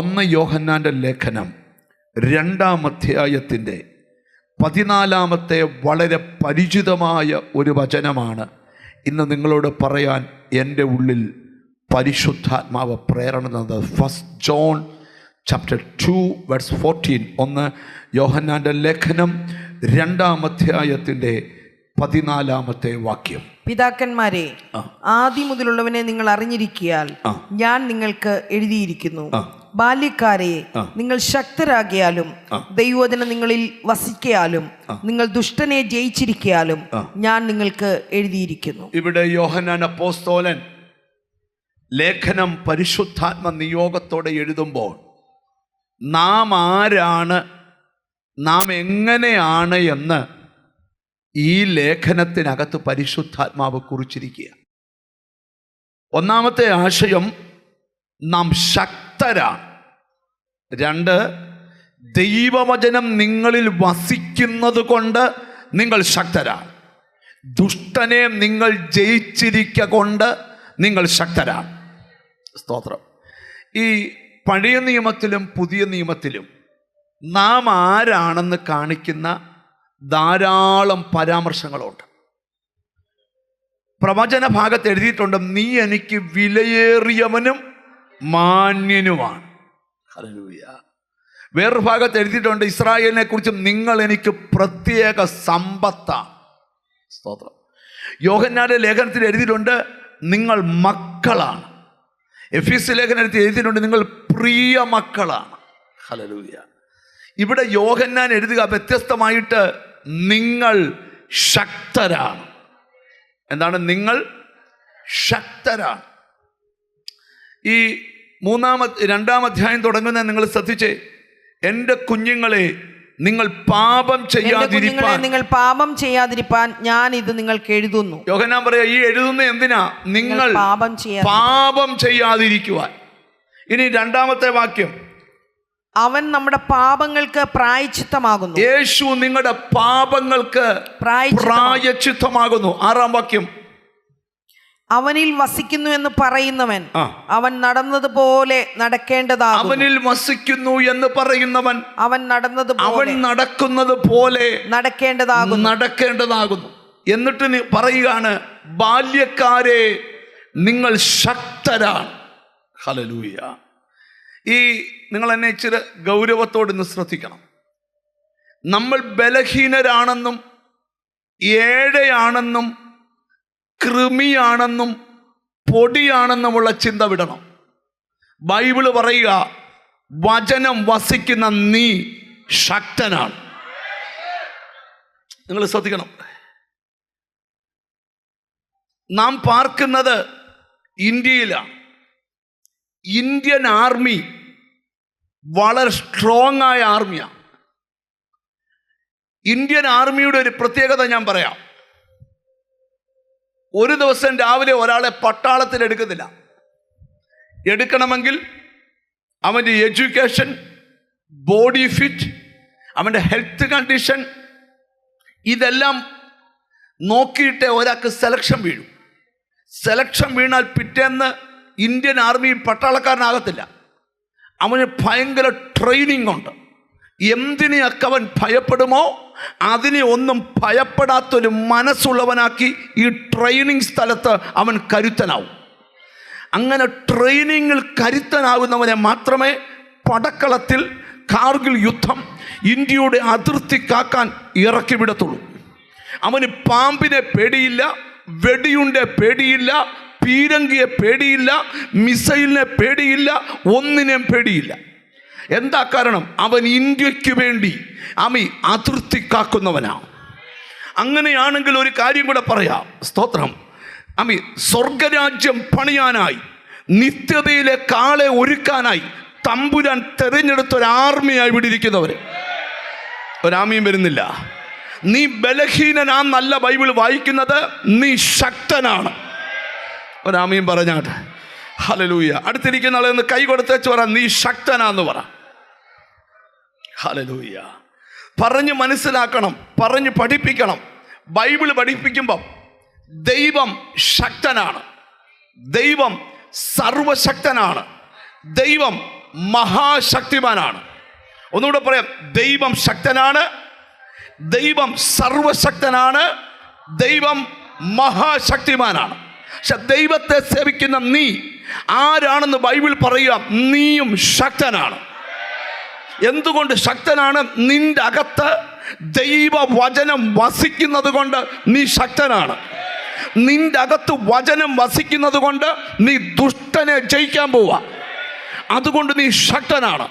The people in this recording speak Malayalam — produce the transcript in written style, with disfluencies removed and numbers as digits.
1 യോഹന്നാൻ്റെ ലേഖനം 2-ാം അധ്യായത്തിൻ്റെ 14-ാമത്തെ വളരെ പരിചിതമായ ഒരു വചനമാണ് ഇന്ന് നിങ്ങളോട് പറയാൻ എൻ്റെ ഉള്ളിൽ പരിശുദ്ധാത്മാവ് പ്രേരണ തന്നത്. 1 John chapter 2 verse 14. 1 യോഹന്നാൻ്റെ ലേഖനം 2-ാം അധ്യായത്തിൻ്റെ 14-ാമത്തെ വാക്യം. പിതാക്കന്മാരെ, ആദ്യം മുതലുള്ളവനെ നിങ്ങൾ അറിഞ്ഞിരിക്കയാൽ ഞാൻ നിങ്ങൾക്ക് എഴുതിയിരിക്കുന്നു. ബാല്യക്കാരെ, നിങ്ങൾ ശക്തരാകിയാലും ദൈവവചനം നിങ്ങളിൽ വസിക്കയാലും നിങ്ങൾ ദുഷ്ടനെ ജയിച്ചിരിക്കയാലും ഞാൻ നിങ്ങൾക്ക് എഴുതിയിരിക്കുന്നു. ഇവിടെ യോഹന്നാൻ അപ്പോസ്തലൻ ലേഖനം പരിശുദ്ധാത്മ നിയോഗത്തോടെ എഴുതുമ്പോൾ നാം ആരാണ്, നാം എങ്ങനെയാണ് എന്ന് ഈ ലേഖനത്തിനകത്ത് പരിശുദ്ധാത്മാവ് കുറിച്ചിരിക്കുക. ഒന്നാമത്തെ ആശയം, നാം ശക്തരാണ്. 2, ദൈവവചനം നിങ്ങളിൽ വസിക്കുന്നത് കൊണ്ട് നിങ്ങൾ ശക്തരാണ്. ദുഷ്ടനെ നിങ്ങൾ ജയിച്ചിരിക്കൊണ്ട് നിങ്ങൾ ശക്തരാണ്. സ്തോത്രം. ഈ പഴയ നിയമത്തിലും പുതിയ നിയമത്തിലും നാം ആരാണെന്ന് കാണിക്കുന്ന ധാരാളം പരാമർശങ്ങളുണ്ട്. പ്രവചന ഭാഗത്ത് എഴുതിയിട്ടുണ്ട്, നീ എനിക്ക് വിലയേറിയവനും മാന്യനുമാണ്. ഹല്ലേലൂയ. വേറൊരു ഭാഗത്ത് എഴുതിയിട്ടുണ്ട്, ഇസ്രായേലിനെ കുറിച്ച് നിങ്ങൾ എനിക്ക് പ്രത്യേക സമ്പത്താണ്. സ്തോത്രം. യോഹന്നാന്റെ ലേഖനത്തിൽ എഴുതിയിട്ടുണ്ട്, നിങ്ങൾ മക്കളാണ്. എഫീസ് ലേഖനത്തിൽ എഴുതിയിട്ടുണ്ട്, നിങ്ങൾ പ്രിയ മക്കളാണ്. ഹല്ലേലൂയ. ഇവിടെ യോഹന്നാൻ എഴുതുക വ്യത്യസ്തമായിട്ട്, നിങ്ങൾ ശക്തരാണ്. എന്താണ്? നിങ്ങൾ ശക്തരാണ്. ഈ 2-ാം അധ്യായം തുടങ്ങുന്ന നിങ്ങൾ ശ്രദ്ധിച്ചേ, എൻ്റെ കുഞ്ഞുങ്ങളെ നിങ്ങൾ പാപം ചെയ്യാതിരിപ്പാൻ ഞാൻ ഇത് നിങ്ങൾക്ക് എഴുതുന്നു. യോഹന്നാൻ പറയാ, ഈ എഴുതുന്ന എന്തിനാ? നിങ്ങൾ പാപം ചെയ്യാതിരിക്കുവാൻ. ഇനി 2-ാമത്തെ വാക്യം, അവൻ നമ്മുടെ പാപങ്ങൾക്ക് പ്രായശ്ചിത്തമാകുന്നു. യേശു നിങ്ങളുടെ പാപങ്ങൾക്ക് പ്രായശ്ചിത്തമാകുന്നു. 6-ാം വാക്യം, അവനിൽ വസിക്കുന്നു എന്ന് പറയുന്നവൻ അവൻ നടന്നതുപോലെ നടക്കേണ്ടതാകുന്നു. അവനിൽ വസിക്കുന്നു എന്ന് പറയുന്നവൻ അവൻ നടക്കുന്നത് പോലെ നടക്കേണ്ടതാകുന്നു. എന്നിട്ട് പറയുകയാണ്, ബാല്യക്കാരെ നിങ്ങൾ ശക്തരാണ്. ഹല്ലേലൂയ. ഈ നിങ്ങൾ എന്നെ ഇച്ചിരി ഗൗരവത്തോടെ ഇന്ന് ശ്രദ്ധിക്കണം. നമ്മൾ ബലഹീനരാണെന്നും ഏഴയാണെന്നും കൃമിയാണെന്നും പൊടിയാണെന്നുമുള്ള ചിന്ത വിടണം. ബൈബിള് പറയുക, വചനം വസിക്കുന്ന നീ ശക്തനാണ്. നിങ്ങൾ ശ്രദ്ധിക്കണം. നാം പാർക്കുന്നത് ഇന്ത്യയിലാണ്. ഇന്ത്യൻ ആർമി വളരെ സ്ട്രോങ് ആയ ആർമിയാണ്. ഇന്ത്യൻ ആർമിയുടെ ഒരു പ്രത്യേകത ഞാൻ പറയാം. ഒരു ദിവസം രാവിലെ ഒരാളെ പട്ടാളത്തിൽ എടുക്കുന്നില്ല. എടുക്കണമെങ്കിൽ അവൻ്റെ എഡ്യൂക്കേഷൻ, ബോഡി ഫിറ്റ്, അവൻ്റെ ഹെൽത്ത് കണ്ടീഷൻ, ഇതെല്ലാം നോക്കിയിട്ടേ ഒരാൾക്ക് സെലക്ഷൻ വീഴും. സെലക്ഷൻ വീണാൽ പിറ്റേന്ന് ഇന്ത്യൻ ആർമി പട്ടാളക്കാരനാകത്തില്ല. അവന് ഭയങ്കര ട്രെയിനിങ് ഉണ്ട്. എന്തിനെയൊക്കെ അവൻ ഭയപ്പെടുമോ അതിനെ ഒന്നും ഭയപ്പെടാത്തൊരു മനസ്സുള്ളവനാക്കി ഈ ട്രെയിനിങ് സ്ഥലത്ത് അവൻ കരുത്തനാവും. അങ്ങനെ ട്രെയിനിങ്ങിൽ കരുത്തനാകുന്നവനെ മാത്രമേ പടക്കളത്തിൽ കാർഗിൽ യുദ്ധം ഇന്ത്യയുടെ അതിർത്തി കാക്കാൻ ഇറക്കി വിടത്തുള്ളൂ. അവന് പാമ്പിനെ പേടിയില്ല, വെടിയുണ്ടെ പേടിയില്ല, പീരങ്കിയെ പേടിയില്ല, മിസൈലിനെ പേടിയില്ല, ഒന്നിനെയും പേടിയില്ല. എന്താ കാരണം? അവൻ ഇന്ത്യക്ക് വേണ്ടി അതിർത്തി കാക്കുന്നവനാണ്. അങ്ങനെയാണെങ്കിൽ ഒരു കാര്യം കൂടെ പറയാം. സ്തോത്രം. സ്വർഗരാജ്യം പണിയാനായി, നിത്യതയിലെ കാളെ ഒരുക്കാനായി തമ്പുരാൻ തെരഞ്ഞെടുത്തൊരു ആർമിയായി ഇവിടെ ഇരിക്കുന്നവര്. ഒരാമിയും വരുന്നില്ല. നീ ബലഹീനനാന്നല്ല ബൈബിൾ വായിക്കുന്നത്, നീ ശക്തനാണ്. ഒരാമിയും പറഞ്ഞാട്ടെ. ഹല്ലേലൂയ. അടുത്തിരിക്കുന്ന ആളെ ഒന്ന് കൈ കൊടുത്തേച്ച് പറ, നീ ശക്തനാന്ന് പറ. ഹല്ലേലൂയ. പറഞ്ഞ് മനസ്സിലാക്കണം, പറഞ്ഞ് പഠിപ്പിക്കണം. ബൈബിൾ പഠിപ്പിക്കുമ്പം ദൈവം ശക്തനാണ്, ദൈവം സർവശക്തനാണ്, ദൈവം മഹാശക്തിമാനാണ്. ഒന്നുകൂടെ പറയാം, ദൈവം ശക്തനാണ്, ദൈവം സർവശക്തനാണ്, ദൈവം മഹാശക്തിമാനാണ്. പക്ഷെ ദൈവത്തെ സേവിക്കുന്ന നീ ആരാണെന്ന് ബൈബിൾ പറയുക, നീയും ശക്തനാണ്. എന്തുകൊണ്ട് ശക്തനാണ്? നിന്റെ അകത്ത് ദൈവവചനം വസിക്കുന്നത് കൊണ്ട് നീ ശക്തനാണ്. നിന്റെ അകത്ത് വചനം വസിക്കുന്നത് കൊണ്ട് നീ ദുഷ്ടനെ ജയിക്കാൻ പോവുക. അതുകൊണ്ട് നീ ശക്തനാണ്.